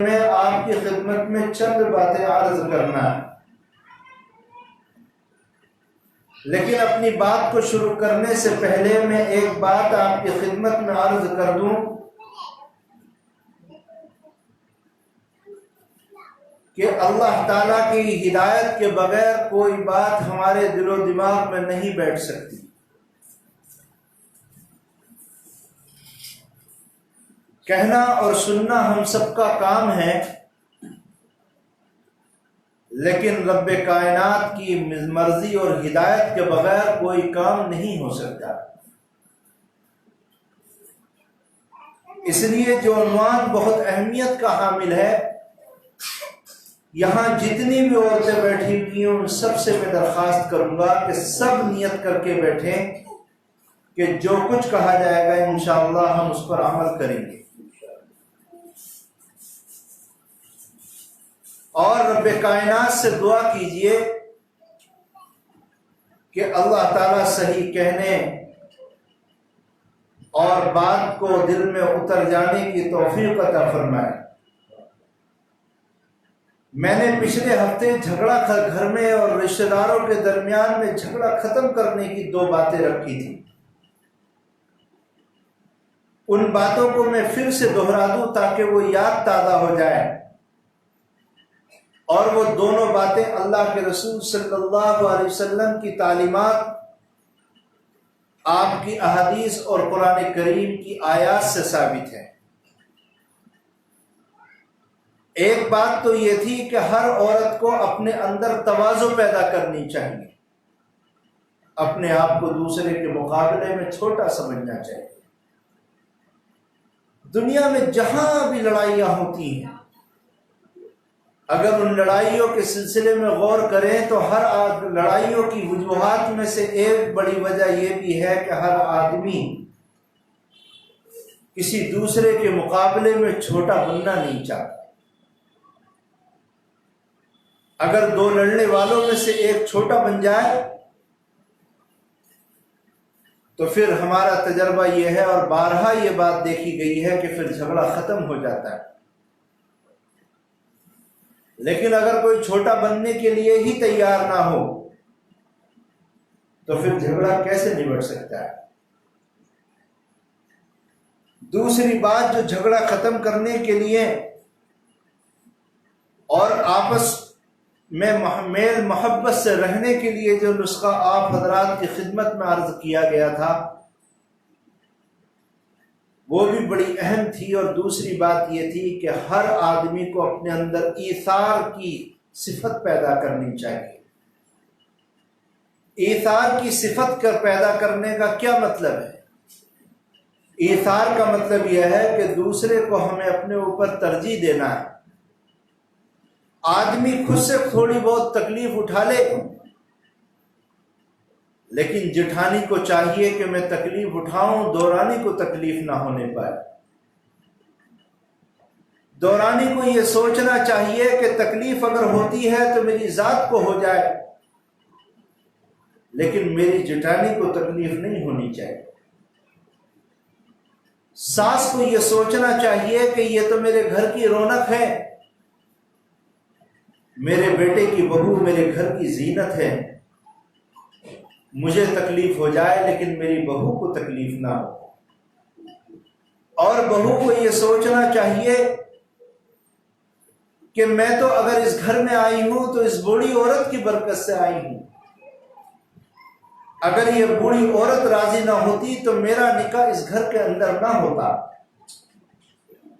میں آپ کی خدمت میں چند باتیں عرض کرنا ہے، لیکن اپنی بات کو شروع کرنے سے پہلے میں ایک بات آپ کی خدمت میں عرض کر دوں کہ اللہ تعالیٰ کی ہدایت کے بغیر کوئی بات ہمارے دل و دماغ میں نہیں بیٹھ سکتی۔ کہنا اور سننا ہم سب کا کام ہے، لیکن رب کائنات کی مرضی اور ہدایت کے بغیر کوئی کام نہیں ہو سکتا۔ اس لیے جو عنوان بہت اہمیت کا حامل ہے، یہاں جتنی بھی عورتیں بیٹھی ہوئی ہیں ان سب سے میں درخواست کروں گا کہ سب نیت کر کے بیٹھیں کہ جو کچھ کہا جائے گا انشاءاللہ ہم اس پر عمل کریں گے، اور رب کائنات سے دعا کیجئے کہ اللہ تعالیٰ صحیح کہنے اور بات کو دل میں اتر جانے کی توفیق عطا فرمائے۔ میں نے پچھلے ہفتے جھگڑا گھر میں اور رشتہ داروں کے درمیان میں جھگڑا ختم کرنے کی 2 باتیں رکھی تھی۔ ان باتوں کو میں پھر سے دہرا دوں تاکہ وہ یاد تازہ ہو جائے، اور وہ دونوں باتیں اللہ کے رسول صلی اللہ علیہ وسلم کی تعلیمات، آپ کی احادیث اور قرآن کریم کی آیات سے ثابت ہے۔ ایک بات تو یہ تھی کہ ہر عورت کو اپنے اندر تواضع پیدا کرنی چاہیے، اپنے آپ کو دوسرے کے مقابلے میں چھوٹا سمجھنا چاہیے۔ دنیا میں جہاں بھی لڑائیاں ہوتی ہیں، اگر ان لڑائیوں کے سلسلے میں غور کریں تو ہر لڑائیوں کی وجوہات میں سے ایک بڑی وجہ یہ بھی ہے کہ ہر آدمی کسی دوسرے کے مقابلے میں چھوٹا بننا نہیں چاہتا۔ اگر 2 لڑنے والوں میں سے ایک چھوٹا بن جائے تو پھر ہمارا تجربہ یہ ہے اور بارہا یہ بات دیکھی گئی ہے کہ پھر جھگڑا ختم ہو جاتا ہے۔ لیکن اگر کوئی چھوٹا بننے کے لیے ہی تیار نہ ہو تو پھر جھگڑا کیسے نبٹ سکتا ہے؟ دوسری بات جو جھگڑا ختم کرنے کے لیے اور آپس میں میل محبت سے رہنے کے لیے جو نسخہ آپ حضرات کی خدمت میں عرض کیا گیا تھا وہ بھی بڑی اہم تھی، اور دوسری بات یہ تھی کہ ہر آدمی کو اپنے اندر ایثار کی صفت پیدا کرنی چاہیے۔ ایثار کی صفت پیدا کرنے کا کیا مطلب ہے؟ ایثار کا مطلب یہ ہے کہ دوسرے کو ہمیں اپنے اوپر ترجیح دینا ہے۔ آدمی خود سے تھوڑی بہت تکلیف اٹھا لے، لیکن جٹھانی کو چاہیے کہ میں تکلیف اٹھاؤں، دورانی کو تکلیف نہ ہونے پائے۔ دورانی کو یہ سوچنا چاہیے کہ تکلیف اگر ہوتی ہے تو میری ذات کو ہو جائے، لیکن میری جٹھانی کو تکلیف نہیں ہونی چاہیے۔ ساس کو یہ سوچنا چاہیے کہ یہ تو میرے گھر کی رونق ہے، میرے بیٹے کی بہو میرے گھر کی زینت ہے، مجھے تکلیف ہو جائے لیکن میری بہو کو تکلیف نہ ہو۔ اور بہو کو یہ سوچنا چاہیے کہ میں تو اگر اس گھر میں آئی ہوں تو اس بوڑھی عورت کی برکت سے آئی ہوں، اگر یہ بوڑھی عورت راضی نہ ہوتی تو میرا نکاح اس گھر کے اندر نہ ہوتا،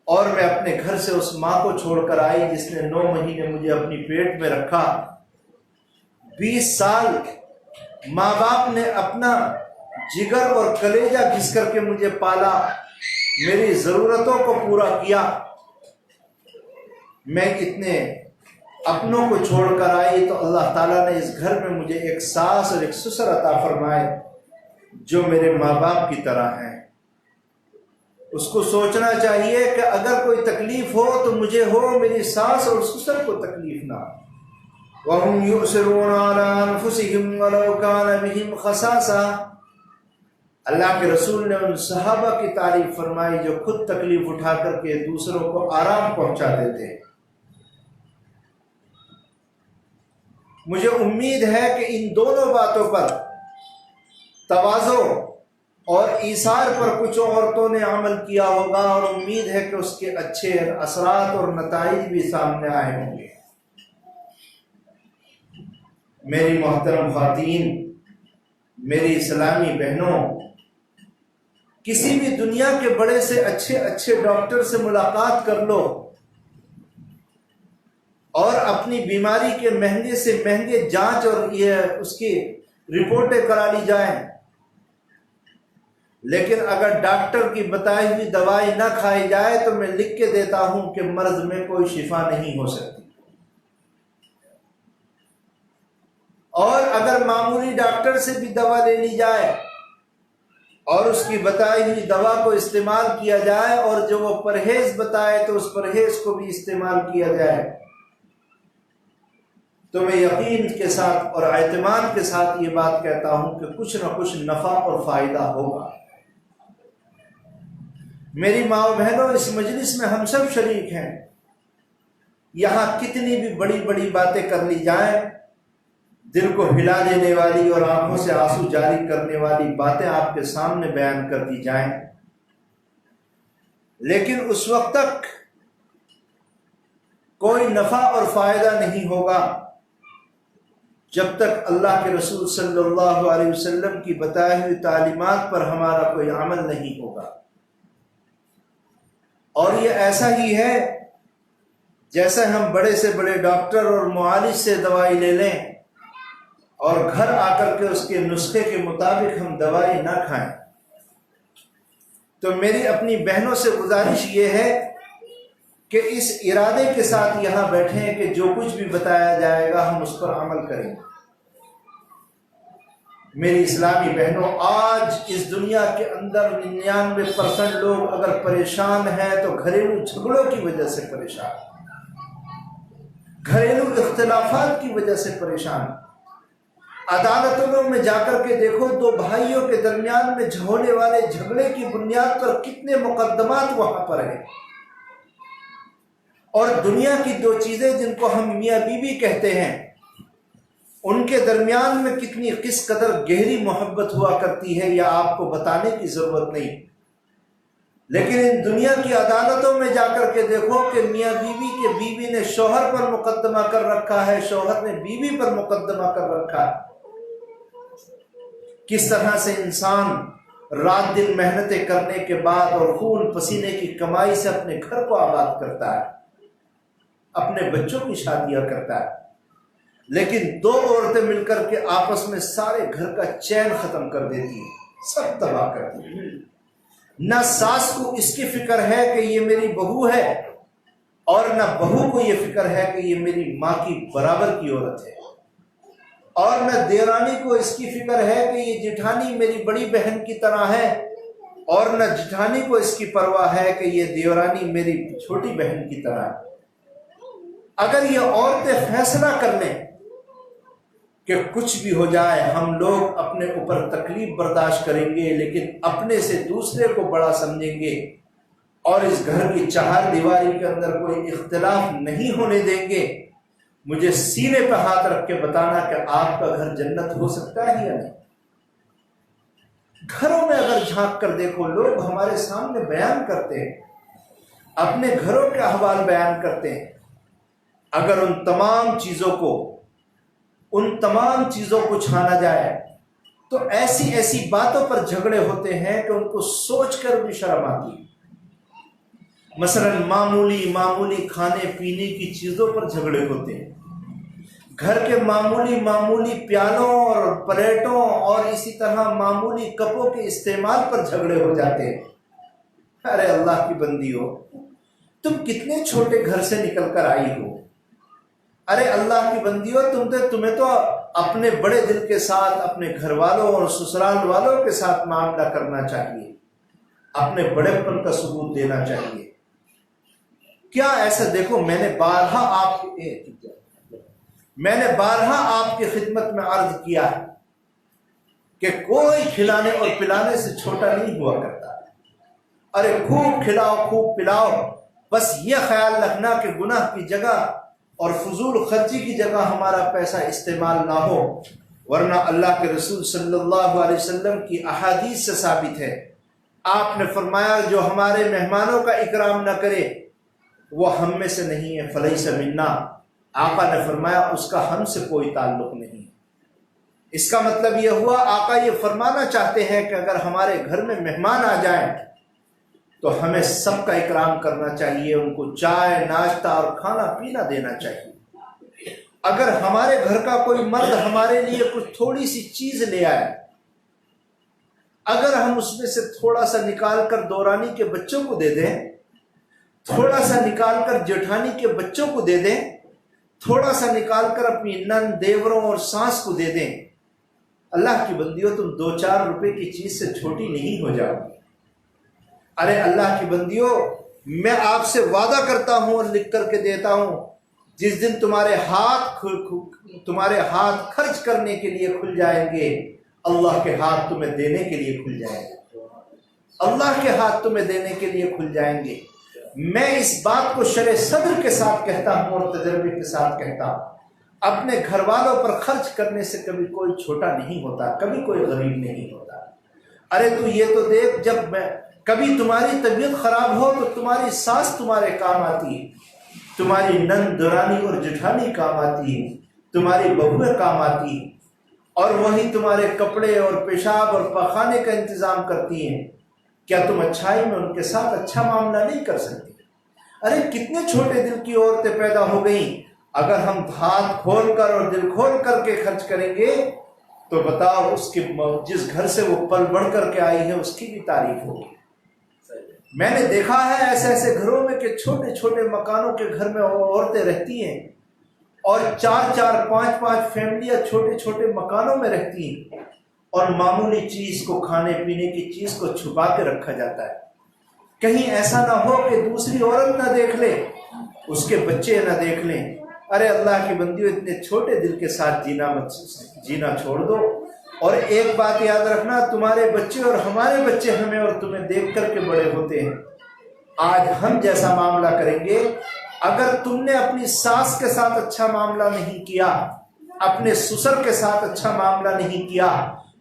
اور میں اپنے گھر سے اس ماں کو چھوڑ کر آئی جس نے 9 مہینے مجھے اپنی پیٹ میں رکھا، 20 سال ماں باپ نے اپنا جگر اور کلیجہ گھس کر کے مجھے پالا، میری ضرورتوں کو پورا کیا۔ میں اتنے اپنوں کو چھوڑ کر آئی تو اللہ تعالیٰ نے اس گھر میں مجھے ایک ساس اور ایک سسر عطا فرمائے جو میرے ماں باپ کی طرح ہیں۔ اس کو سوچنا چاہیے کہ اگر کوئی تکلیف ہو تو مجھے ہو، میری ساس اور سسر کو تکلیف نہ ہو۔ وَهُمْ يُؤْثِرُونَ عَلَىٰ أَنفُسِهِمْ وَلَوْ كَانَ بِهِمْ خَصَاصَةٌ، اللہ کے رسول نے ان صحابہ کی تعریف فرمائی جو خود تکلیف اٹھا کر کے دوسروں کو آرام پہنچاتے تھے۔ مجھے امید ہے کہ ان دونوں باتوں پر، تواضع اور ایثار پر، کچھ عورتوں نے عمل کیا ہوگا، اور امید ہے کہ اس کے اچھے اثرات اور نتائج بھی سامنے آئے ہوں گے۔ میری محترم خواتین، میری اسلامی بہنوں، کسی بھی دنیا کے بڑے سے اچھے ڈاکٹر سے ملاقات کر لو اور اپنی بیماری کے مہنگے سے مہنگے جانچ اور اس کی رپورٹیں کرا لی جائیں، لیکن اگر ڈاکٹر کی بتائی ہوئی دوائی نہ کھائی جائے تو میں لکھ کے دیتا ہوں کہ مرض میں کوئی شفا نہیں ہو سکتی۔ اور اگر معمولی ڈاکٹر سے بھی دوا لے لی جائے اور اس کی بتائی ہوئی دوا کو استعمال کیا جائے اور جو وہ پرہیز بتائے تو اس پرہیز کو بھی استعمال کیا جائے، تو میں یقین کے ساتھ اور اعتماد کے ساتھ یہ بات کہتا ہوں کہ کچھ نہ کچھ نفع اور فائدہ ہوگا۔ میری ماں و بہنوں، اس مجلس میں ہم سب شریک ہیں، یہاں کتنی بھی بڑی بڑی باتیں کر لی جائیں، دل کو ہلا دینے والی اور آنکھوں سے آنسو جاری کرنے والی باتیں آپ کے سامنے بیان کر دی جائیں، لیکن اس وقت تک کوئی نفع اور فائدہ نہیں ہوگا جب تک اللہ کے رسول صلی اللہ علیہ وسلم کی بتائی ہوئی تعلیمات پر ہمارا کوئی عمل نہیں ہوگا۔ اور یہ ایسا ہی ہے جیسے ہم بڑے سے بڑے ڈاکٹر اور معالج سے دوائی لے لیں اور گھر آ کر کے اس کے نسخے کے مطابق ہم دوائی نہ کھائیں۔ تو میری اپنی بہنوں سے گزارش یہ ہے کہ اس ارادے کے ساتھ یہاں بیٹھیں کہ جو کچھ بھی بتایا جائے گا ہم اس پر عمل کریں۔ میری اسلامی بہنوں، آج اس دنیا کے اندر 99% لوگ اگر پریشان ہیں تو گھریلو جھگڑوں کی وجہ سے پریشان، گھریلو اختلافات کی وجہ سے پریشان۔ عدالتوں میں جا کر کے دیکھو، دو بھائیوں کے درمیان میں ہونے والے جھگڑے کی بنیاد پر کتنے مقدمات وہاں پر ہیں، اور دنیا کی دو چیزیں جن کو ہم میاں بیوی کہتے ہیں ان کے درمیان میں کس قدر گہری محبت ہوا کرتی ہے، یا آپ کو بتانے کی ضرورت نہیں۔ لیکن ان دنیا کی عدالتوں میں جا کر کے دیکھو کہ میاں بیوی کے بیوی نے شوہر پر مقدمہ کر رکھا ہے، شوہر نے بیوی پر مقدمہ کر رکھا ہے۔ کس طرح سے انسان رات دن محنتیں کرنے کے بعد اور خون پسینے کی کمائی سے اپنے گھر کو آباد کرتا ہے، اپنے بچوں کی شادیاں کرتا ہے، لیکن دو عورتیں مل کر کے آپس میں سارے گھر کا چین ختم کر دیتی ہیں، سب تباہ کر دیتی ہیں۔ نہ ساس کو اس کی فکر ہے کہ یہ میری بہو ہے، اور نہ بہو کو یہ فکر ہے کہ یہ میری ماں کی برابر کی عورت ہے، اور نہ دیورانی کو اس کی فکر ہے کہ یہ جٹھانی میری بڑی بہن کی طرح ہے، اور نہ جٹھانی کو اس کی پرواہ ہے کہ یہ دیورانی میری چھوٹی بہن کی طرح ہے۔ اگر یہ عورتیں فیصلہ کر لیں کہ کچھ بھی ہو جائے ہم لوگ اپنے اوپر تکلیف برداشت کریں گے، لیکن اپنے سے دوسرے کو بڑا سمجھیں گے، اور اس گھر کی چہار دیواری کے اندر کوئی اختلاف نہیں ہونے دیں گے، مجھے سینے پہ ہاتھ رکھ کے بتانا کہ آپ کا گھر جنت ہو سکتا ہے یا نہیں۔ گھروں میں اگر جھانک کر دیکھو، لوگ ہمارے سامنے بیان کرتے ہیں، اپنے گھروں کے احوال بیان کرتے ہیں، اگر ان تمام چیزوں کو چھانا جائے تو ایسی باتوں پر جھگڑے ہوتے ہیں کہ ان کو سوچ کر بھی شرم آتی ہے۔ مثلا معمولی کھانے پینے کی چیزوں پر جھگڑے ہوتے ہیں، گھر کے معمولی پیالوں اور پلیٹوں اور اسی طرح معمولی کپوں کے استعمال پر جھگڑے ہو جاتے ہیں۔ ارے اللہ کی بندی ہو، تم کتنے چھوٹے گھر سے نکل کر آئی ہو، ارے اللہ کی بندی ہو، تمہیں تو اپنے بڑے دل کے ساتھ اپنے گھر والوں اور سسرال والوں کے ساتھ معاملہ کرنا چاہیے، اپنے بڑے پن کا ثبوت دینا چاہیے۔ کیا ایسا دیکھو، میں نے بارہا آپ کی خدمت میں عرض کیا ہے کہ کوئی کھلانے اور پلانے سے چھوٹا نہیں ہوا کرتا. ارے خوب کھلاؤ خوب پلاؤ، بس یہ خیال رکھنا کہ گناہ کی جگہ اور فضول خرچی کی جگہ ہمارا پیسہ استعمال نہ ہو، ورنہ اللہ کے رسول صلی اللہ علیہ وسلم کی احادیث سے ثابت ہے. آپ نے فرمایا جو ہمارے مہمانوں کا اکرام نہ کرے وہ ہم میں سے نہیں ہے، فلیس منا. آقا نے فرمایا اس کا ہم سے کوئی تعلق نہیں. اس کا مطلب یہ ہوا آقا یہ فرمانا چاہتے ہیں کہ اگر ہمارے گھر میں مہمان آ جائیں تو ہمیں سب کا اکرام کرنا چاہیے، ان کو چائے ناشتہ اور کھانا پینا دینا چاہیے. اگر ہمارے گھر کا کوئی مرد ہمارے لیے کچھ تھوڑی سی چیز لے آئے، اگر ہم اس میں سے تھوڑا سا نکال کر دورانی کے بچوں کو دے دیں، تھوڑا سا نکال کر جیٹھانی کے بچوں کو دے دیں، تھوڑا سا نکال کر اپنی نند دیوروں اور ساس کو دے دیں، اللہ کی بندیوں تم 2-4 روپے کی چیز سے چھوٹی نہیں ہو جاؤ گی. ارے اللہ کی بندیوں، میں آپ سے وعدہ کرتا ہوں اور لکھ کر کے دیتا ہوں، جس دن تمہارے ہاتھ خرچ کرنے کے لیے کھل جائیں گے، اللہ کے ہاتھ تمہیں دینے کے لیے کھل جائیں گے. اللہ کے ہاتھ تمہیں دینے کے لیے کھل جائیں گے. میں اس بات کو شرح صدر کے ساتھ کہتا ہوں اور تجربے کے ساتھ کہتا ہوں، اپنے گھر والوں پر خرچ کرنے سے کبھی کوئی چھوٹا نہیں ہوتا، کبھی کوئی غریب نہیں ہوتا. ارے تو یہ تو دیکھ، جب کبھی تمہاری طبیعت خراب ہو تو تمہاری ساس تمہارے کام آتی ہے، تمہاری نند دورانی اور جٹھانی کام آتی ہے، تمہاری بہویں کام آتی ہیں، اور وہی تمہارے کپڑے اور پیشاب اور پخانے کا انتظام کرتی ہیں. کیا تم اچھائی میں ان کے ساتھ اچھا معاملہ نہیں کر سکتے؟ ارے کتنے چھوٹے دل کی عورتیں پیدا ہو گئیں. اگر ہم ہاتھ کھول کر اور دل کھول کر کے خرچ کریں گے تو بتاؤ اس کے جس گھر سے وہ پل بڑھ کر کے آئی ہے اس کی بھی تعریف ہوگی. میں نے دیکھا ہے ایسے ایسے گھروں میں کہ چھوٹے چھوٹے مکانوں کے گھر میں عورتیں رہتی ہیں اور 4-4 5-5 فیملیاں چھوٹے چھوٹے مکانوں میں رہتی ہیں، اور معمولی چیز کو، کھانے پینے کی چیز کو چھپا کے رکھا جاتا ہے. کہیں ایسا نہ ہو کہ دوسری عورت نہ دیکھ لے، اس کے بچے نہ دیکھ لیں. ارے اللہ کی بندیوں، اتنے چھوٹے دل کے ساتھ جینا چھوڑ دو. اور ایک بات یاد رکھنا، تمہارے بچے اور ہمارے بچے ہمیں اور تمہیں دیکھ کر کے بڑے ہوتے ہیں. آج ہم جیسا معاملہ کریں گے، اگر تم نے اپنی ساس کے ساتھ اچھا معاملہ نہیں کیا، اپنے سسر کے ساتھ اچھا معاملہ نہیں کیا،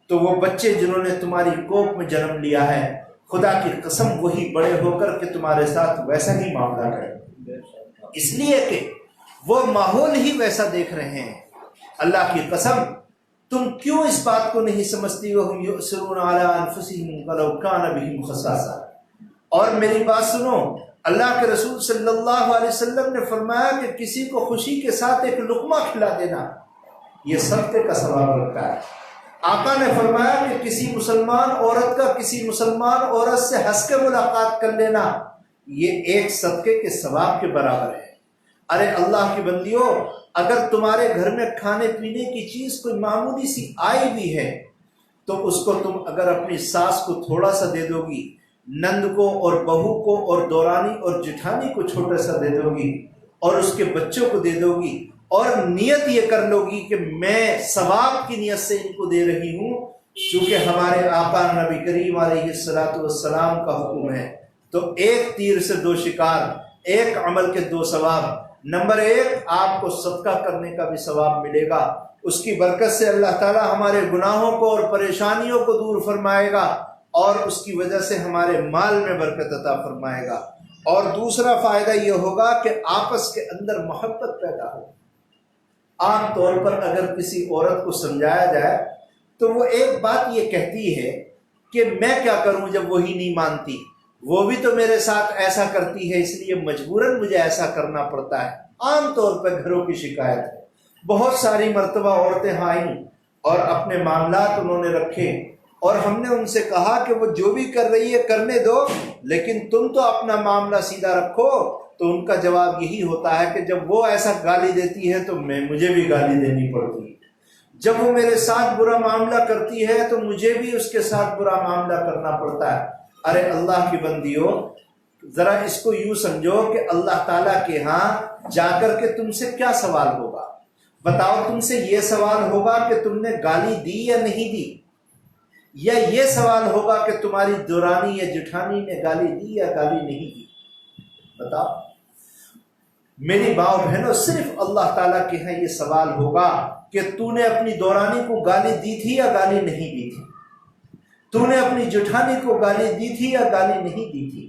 تو وہ بچے جنہوں نے تمہاری کوکھ میں جنم لیا ہے، خدا کی قسم وہی بڑے ہو کر کے تمہارے ساتھ ویسا ہی معاملہ کریں، اس لیے کہ وہ ماحول ہی ویسا دیکھ رہے ہیں. اللہ کی قسم تم کیوں اس بات کو نہیں سمجھتی وَهُمْ يُؤْثِرُونَ عَلَىٰ أَنفُسِهِمْ وَلَوْ كَانَ بِهِمْ خَصَاصَةٌ. اور میری بات سنو، اللہ کے رسول صلی اللہ علیہ وسلم نے فرمایا کہ کسی کو خوشی کے ساتھ ایک لقمہ کھلا دینا یہ صدقے کا ثواب رکھتا ہے. آقا نے فرمایا کہ کسی مسلمان عورت کا کسی مسلمان عورت سے ہنس کے ملاقات کر لینا یہ ایک صدقے کے ثواب کے برابر ہے. ارے اللہ کی بندیوں، اگر تمہارے گھر میں کھانے پینے کی چیز کوئی معمولی سی آئی بھی ہے تو اس کو تم اگر اپنی ساس کو تھوڑا سا دے دو گی، نند کو اور بہو کو اور دورانی اور جٹھانی کو چھوٹا سا دے دو گی، اور اس کے بچوں کو دے دو گی، اور نیت یہ کر لو گی کہ میں ثواب کی نیت سے ان کو دے رہی ہوں، چونکہ ہمارے آقا نبی کریم علیہ الصلوۃ والسلام کا حکم ہے، تو ایک تیر سے 2 شکار، ایک عمل کے 2 ثواب. نمبر 1، آپ کو صدقہ کرنے کا بھی ثواب ملے گا، اس کی برکت سے اللہ تعالی ہمارے گناہوں کو اور پریشانیوں کو دور فرمائے گا، اور اس کی وجہ سے ہمارے مال میں برکت عطا فرمائے گا. اور دوسرا فائدہ یہ ہوگا کہ آپس کے اندر محبت پیدا ہو. عام طور پر اگر کسی عورت کو سمجھایا جائے تو وہ ایک بات یہ کہتی ہے کہ میں کیا کروں جب وہی نہیں مانتی، وہ بھی تو میرے ساتھ ایسا کرتی ہے اس لیے مجبوراً مجھے ایسا کرنا پڑتا ہے. عام طور پر گھروں کی شکایت ہے. بہت ساری مرتبہ عورتیں آئیں اور اپنے معاملات انہوں نے رکھے، اور ہم نے ان سے کہا کہ وہ جو بھی کر رہی ہے کرنے دو، لیکن تم تو اپنا معاملہ سیدھا رکھو. تو ان کا جواب یہی ہوتا ہے کہ جب وہ ایسا گالی دیتی ہے تو مجھے بھی گالی دینی پڑتی ہے، جب وہ میرے ساتھ برا معاملہ کرتی ہے تو مجھے بھی اس کے ساتھ برا معاملہ کرنا پڑتا ہے. ارے اللہ کی بندیوں، ذرا اس کو یوں سمجھو کہ اللہ تعالیٰ کے ہاں جا کر کے تم سے کیا سوال ہوگا؟ بتاؤ، تم سے یہ سوال ہوگا کہ تم نے گالی دی یا نہیں دی؟ یا یہ سوال ہوگا کہ تمہاری دورانی یا جٹھانی نے گالی دی یا گالی نہیں دی؟ بتاؤ میری باؤ بہنوں، صرف اللہ تعالیٰ کے ہاں یہ سوال ہوگا کہ تو نے اپنی دورانی کو گالی دی تھی یا گالی نہیں دی تھی؟ تو نے اپنی جٹھانی کو گالی دی تھی یا گالی نہیں دی تھی؟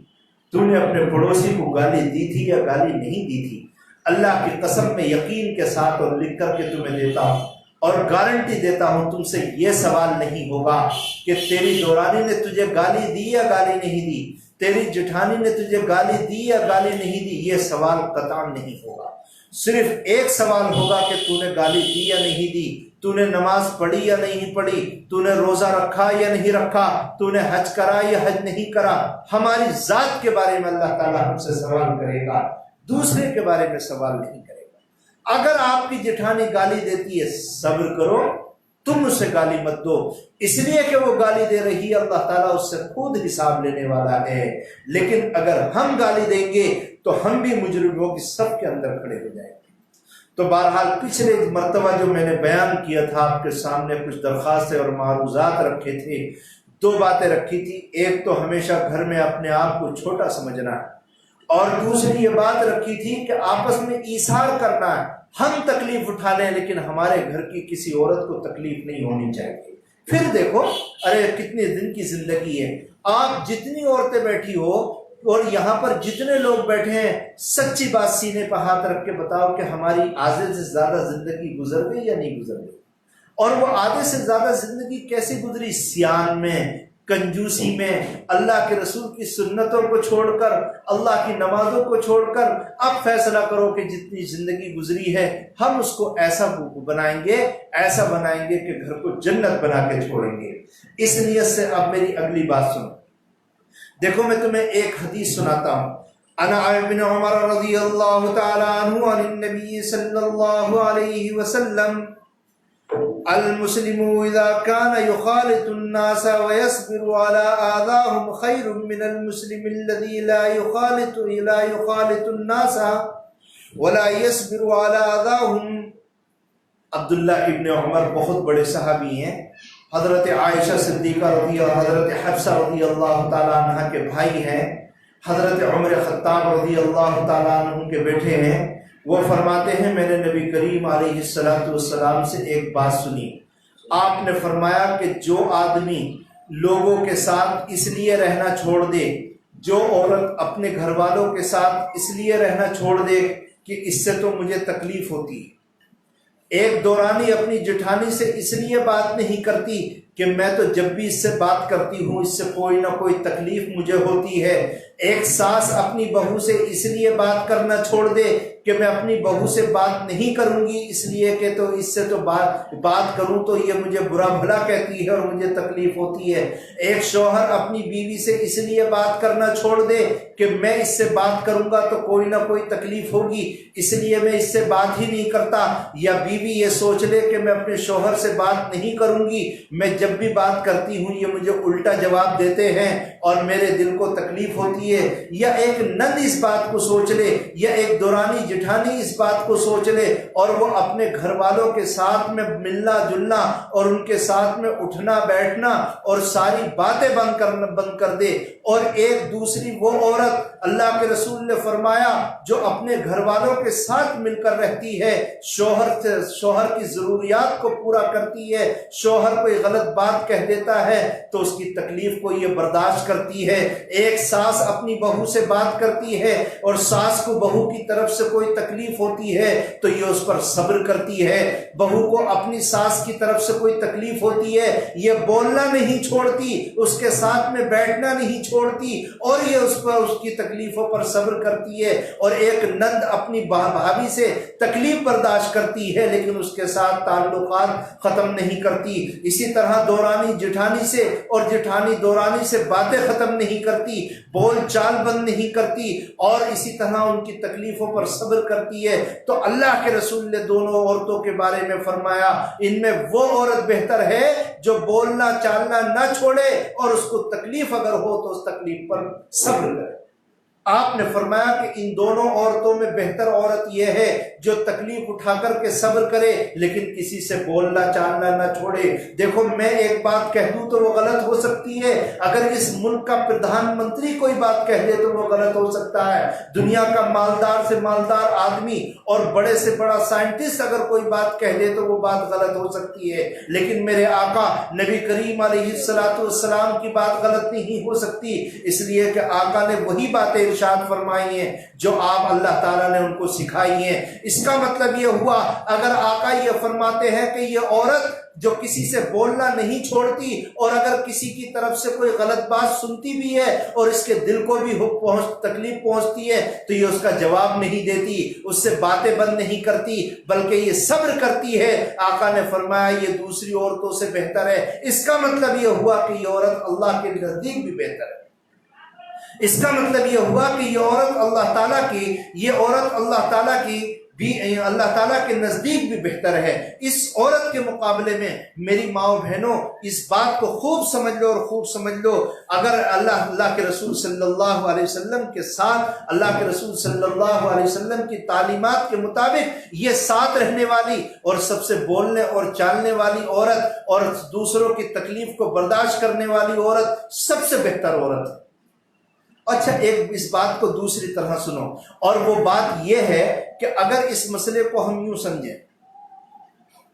تو نے اپنے پڑوسی کو گالی دی تھی یا گالی نہیں دی تھی؟ اللہ کی قسم میں یقین کے ساتھ اور لکھ کر کے تمہیں دیتا ہوں اور گارنٹی دیتا ہوں، تم سے یہ سوال نہیں ہوگا کہ تیری دورانی نے تجھے گالی دی یا گالی نہیں دی، تیری جٹھانی نے تجھے گالی دی یا گالی نہیں دی، یہ سوال قطعاً نہیں ہوگا۔ صرف ایک سوال ہوگا کہ تو نے گالی دی یا نہیں دی، تو نے نماز پڑھی یا نہیں پڑھی، تو نے روزہ رکھا یا نہیں رکھا، تو نے حج کرا یا حج نہیں کرا۔ ہماری ذات کے بارے میں اللہ تعالیٰ ہم سے سوال کرے گا، دوسرے کے بارے میں سوال نہیں کرے گا۔ اگر آپ کی جٹھانی گالی دیتی ہے، صبر کرو، تم اسے گالی مت دو، اس لیے کہ وہ گالی دے رہی ہے، اللہ تعالیٰ اس سے خود حساب لینے والا ہے۔ لیکن اگر ہم گالی دیں گے تو ہم بھی مجرموں کی صف کے اندر کھڑے ہو جائیں گے۔ تو بہرحال پچھلے مرتبہ جو میں نے بیان کیا تھا، آپ کے سامنے کچھ درخواستیں اور معروضات رکھے تھے، دو باتیں رکھی تھی۔ ایک تو ہمیشہ گھر میں اپنے آپ کو چھوٹا سمجھنا ہے، اور دوسری یہ بات رکھی تھی کہ آپس میں ایثار کرنا ہے، ہم تکلیف اٹھا لیں لیکن ہمارے گھر کی کسی عورت کو تکلیف نہیں ہونی چاہیے۔ پھر دیکھو، ارے کتنے دن کی زندگی ہے، آپ جتنی عورتیں بیٹھی ہو اور یہاں پر جتنے لوگ بیٹھے ہیں، سچی بات سینے پہ ہاتھ رکھ کے بتاؤ کہ ہماری آدھے سے زیادہ زندگی گزر گئی یا نہیں گزر گئی؟ اور وہ آدھے سے زیادہ زندگی کیسے گزری؟ سیان میں، کنجوسی میں، اللہ کے رسول کی سنتوں کو چھوڑ کر، اللہ کی نمازوں کو چھوڑ کر۔ اب فیصلہ کرو کہ جتنی زندگی گزری ہے ہم اس کو ایسا بنائیں گے، ایسا بنائیں گے کہ گھر کو جنت بنا کے چھوڑیں گے۔ اس نیت سے اب میری اگلی بات سنو۔ دیکھو میں تمہیں ایک حدیث سناتا ہوں۔ انا ابن عمر رضی اللہ تعالی عنہ عن النبی صلی اللہ علیہ وسلم المسلم اذا كان يخالط الناس ويصبر على آذاهم خير من المسلم الذي لا يخالط الناس ولا يصبر على آذاهم۔ عبداللہ ابن عمر بہت بڑے صحابی ہیں، حضرت عائشہ صدیقہ رضی اللہ، حضرت حفصہ رضی اللہ تعالیٰ عنہ کے بھائی ہیں، حضرت عمر خطاب رضی اللہ تعالیٰ عنہ کے بیٹے ہیں۔ وہ فرماتے ہیں میں نے نبی کریم علیہ السلام سے ایک بات سنی، آپ نے فرمایا کہ جو آدمی لوگوں کے ساتھ اس لیے رہنا چھوڑ دے، جو عورت اپنے گھر والوں کے ساتھ اس لیے رہنا چھوڑ دے کہ اس سے تو مجھے تکلیف ہوتی ہے۔ ایک دورانی اپنی جٹھانی سے اس لیے بات نہیں کرتی کہ میں تو جب بھی اس سے بات کرتی ہوں اس سے کوئی نہ کوئی تکلیف مجھے ہوتی ہے۔ ایک ساس اپنی بہو سے اس لیے بات کرنا چھوڑ دے کہ میں اپنی بہو سے بات نہیں کروں گی اس لیے کہ تو اس سے تو بات کروں تو یہ مجھے برا بھلا کہتی ہے اور مجھے تکلیف ہوتی ہے۔ ایک شوہر اپنی بیوی سے اس لیے بات کرنا چھوڑ دے کہ میں اس سے بات کروں گا تو کوئی نہ کوئی تکلیف ہوگی اس لیے میں اس سے بات ہی نہیں کرتا، یا بیوی یہ سوچ لے کہ میں اپنے شوہر سے بات نہیں کروں گی، میں جب بھی بات کرتی ہوں یہ مجھے الٹا جواب دیتے ہیں اور میرے دل کو تکلیف ہوتی ہے، یا ایک نند اس بات کو سوچ لے، یا ایک دورانی جٹھانی اس بات کو سوچ لے اور وہ اپنے گھر والوں کے ساتھ میں ملنا جلنا اور ان کے ساتھ میں اٹھنا بیٹھنا اور ساری باتیں بند کر دے، اور ایک دوسری وہ عورت اللہ کے رسول نے فرمایا جو اپنے گھر والوں کے ساتھ مل کر رہتی ہے، شوہر کی ضروریات کو پورا کرتی ہے، شوہر کوئی غلط بات کہہ دیتا ہے تو اس کی تکلیف کو یہ برداشت کرتی ہے۔ ایک ساس اپنی بہو سے بات کرتی ہے اور ساس کو بہو کی طرف سے کوئی تکلیف ہوتی ہے تو یہ اس پر صبر کرتی ہے، بہو کو اپنی ساس کی طرف سے کوئی تکلیف ہوتی ہے یہ بولنا نہیں چھوڑتی، اس کے ساتھ میں بیٹھنا نہیں چھوڑتی اور یہ اس کی تکلیفوں پر صبر کرتی ہے۔ اور ایک نند اپنی بھابھی سے تکلیف برداشت کرتی ہے لیکن اس کے ساتھ تعلقات ختم نہیں کرتی۔ اسی طرح دورانی جٹھانی سے اور جٹھانی دورانی سے باتیں ختم نہیں کرتی، بول چال بند نہیں کرتی اور اسی طرح ان کی تکلیفوں پر صبر کرتی ہے۔ تو اللہ کے رسول نے دونوں عورتوں کے بارے میں فرمایا ان میں وہ عورت بہتر ہے جو بولنا چالنا نہ چھوڑے اور اس کو تکلیف اگر ہو تو اس تکلیف پر صبر کرے۔ آپ نے فرمایا کہ ان دونوں عورتوں میں بہتر عورت یہ ہے جو تکلیف اٹھا کر کے صبر کرے لیکن کسی سے بولنا چالنا نہ چھوڑے۔ دیکھو میں ایک بات کہہ دوں تو وہ غلط ہو سکتی ہے، اگر اس ملک کا پردھان منتری کوئی بات کہہ دے تو وہ غلط ہو سکتا ہے، دنیا کا مالدار سے مالدار آدمی اور بڑے سے بڑا سائنٹسٹ اگر کوئی بات کہہ دے تو وہ بات غلط ہو سکتی ہے، لیکن میرے آقا نبی کریم علیہ السلام کی بات غلط نہیں ہو سکتی، اس لیے کہ آقا نے وہی باتیں ارشاد فرمائی ہیں جو آپ اللہ تعالیٰ نے ان کو سکھائی ہیں۔ اس کا مطلب یہ ہوا اگر آقا یہ فرماتے ہیں کہ یہ عورت جو کسی سے بولنا نہیں چھوڑتی اور اگر کسی کی طرف سے کوئی غلط بات سنتی بھی ہے اور اس کے دل کو بھی تکلیف پہنچتی ہے تو یہ اس کا جواب نہیں دیتی، اس سے باتیں بند نہیں کرتی بلکہ یہ صبر کرتی ہے۔ آقا نے فرمایا یہ دوسری عورتوں سے بہتر ہے۔ اس کا مطلب یہ ہوا کہ یہ عورت اللہ کے نزدیک بھی بہتر ہے۔ اس کا مطلب یہ ہوا کہ یہ عورت اللہ تعالیٰ کی بھی اللہ تعالیٰ کے نزدیک بھی بہتر ہے۔ اس عورت کے مقابلے میں میری ماں و بہنوں اس بات کو خوب سمجھ لو اور خوب سمجھ لو، اگر اللہ کے رسول صلی اللہ علیہ وسلم کے ساتھ، اللہ کے رسول صلی اللہ علیہ وسلم کی تعلیمات کے مطابق یہ ساتھ رہنے والی اور سب سے بولنے اور چالنے والی عورت اور دوسروں کی تکلیف کو برداشت کرنے والی عورت سب سے بہتر عورت ہے۔ اچھا ایک اس بات کو دوسری طرح سنو، اور وہ بات یہ ہے کہ اگر اس مسئلے کو ہم یوں سمجھیں،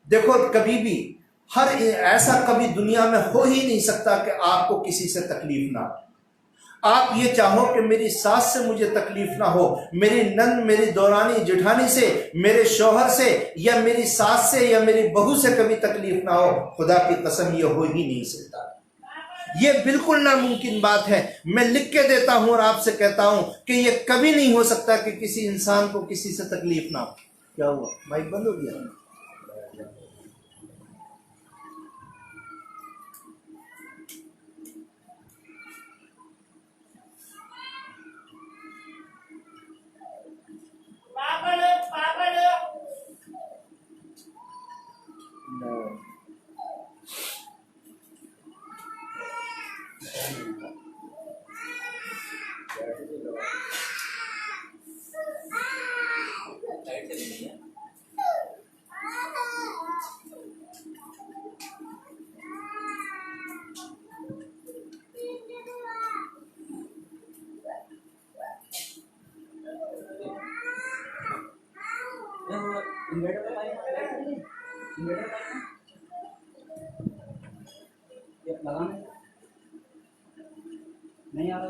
دیکھو کبھی بھی ایسا کبھی دنیا میں ہو ہی نہیں سکتا کہ آپ کو کسی سے تکلیف نہ ہو۔ آپ یہ چاہو کہ میری ساس سے مجھے تکلیف نہ ہو، میری نند، میری دورانی جٹھانی سے، میرے شوہر سے یا میری ساس سے یا میری بہو سے کبھی تکلیف نہ ہو، خدا کی قسم یہ ہو ہی نہیں سکتا، یہ بالکل ناممکن بات ہے۔ میں لکھ کے دیتا ہوں اور آپ سے کہتا ہوں کہ یہ کبھی نہیں ہو سکتا کہ کسی انسان کو کسی سے تکلیف نہ ہو۔ کیا ہوا؟ مائک بند ہو گیا؟ نہیں آ رہا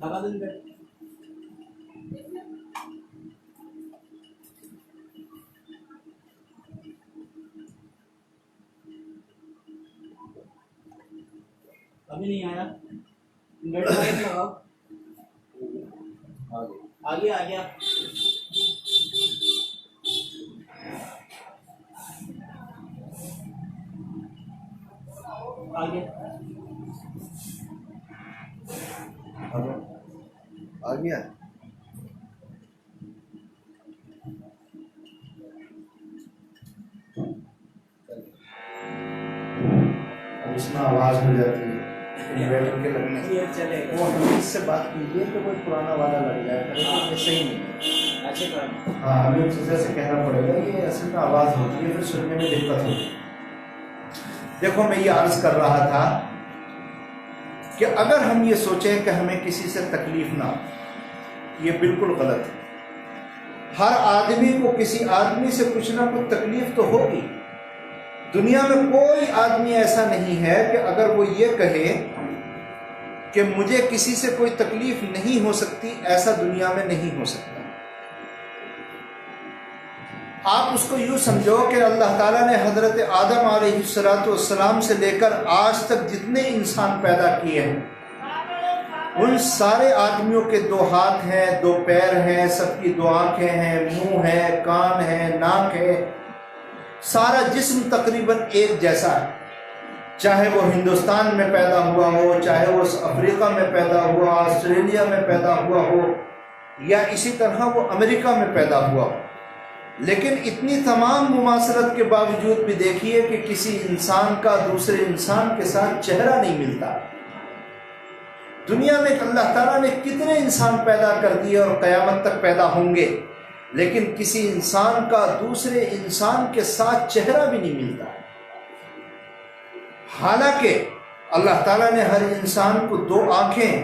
لگا دیں گے۔ ابھی نہیں آیا، لگاؤ آ گیا آ گیا۔ آ گیا۔ اب اس میں آواز ہو جاتی ہے انورٹر کے لگنے سے، وہ حمید سے بات کیجیے کہ کوئی پرانا والا لگ جائے کرے تو یہ صحیح نہیں ہے۔ ہاں ابھی سے کہنا پڑے گا، یہ اصل میں آواز ہوتی ہے پھر سننے میں دقت ہوتی ہے۔ دیکھو میں یہ عرض کر رہا تھا کہ اگر ہم یہ سوچیں کہ ہمیں کسی سے تکلیف نہ ہو، یہ بالکل غلط ہے۔ ہر آدمی کو کسی آدمی سے کچھ نہ کچھ تکلیف تو ہوگی۔ دنیا میں کوئی آدمی ایسا نہیں ہے کہ اگر وہ یہ کہے کہ مجھے کسی سے کوئی تکلیف نہیں ہو سکتی، ایسا دنیا میں نہیں ہو سکتا۔ آپ اس کو یوں سمجھو کہ اللہ تعالیٰ نے حضرت آدم علیہ السلام سے لے کر آج تک جتنے انسان پیدا کیے ہیں، ان سارے آدمیوں کے 2 ہاتھ ہیں، 2 پیر ہیں، سب کی 2 آنکھیں ہیں، منہ ہے، کان ہے، ناک ہے، سارا جسم تقریباً ایک جیسا ہے، چاہے وہ ہندوستان میں پیدا ہوا ہو، چاہے وہ افریقہ میں پیدا ہوا، آسٹریلیا میں پیدا ہوا ہو یا اسی طرح وہ امریکہ میں پیدا ہوا ہو، لیکن اتنی تمام مماثلت کے باوجود بھی دیکھیے کہ کسی انسان کا دوسرے انسان کے ساتھ چہرہ نہیں ملتا۔ دنیا میں اللہ تعالیٰ نے کتنے انسان پیدا کر دیے اور قیامت تک پیدا ہوں گے، لیکن کسی انسان کا دوسرے انسان کے ساتھ چہرہ بھی نہیں ملتا۔ حالانکہ اللہ تعالیٰ نے ہر انسان کو 2 آنکھیں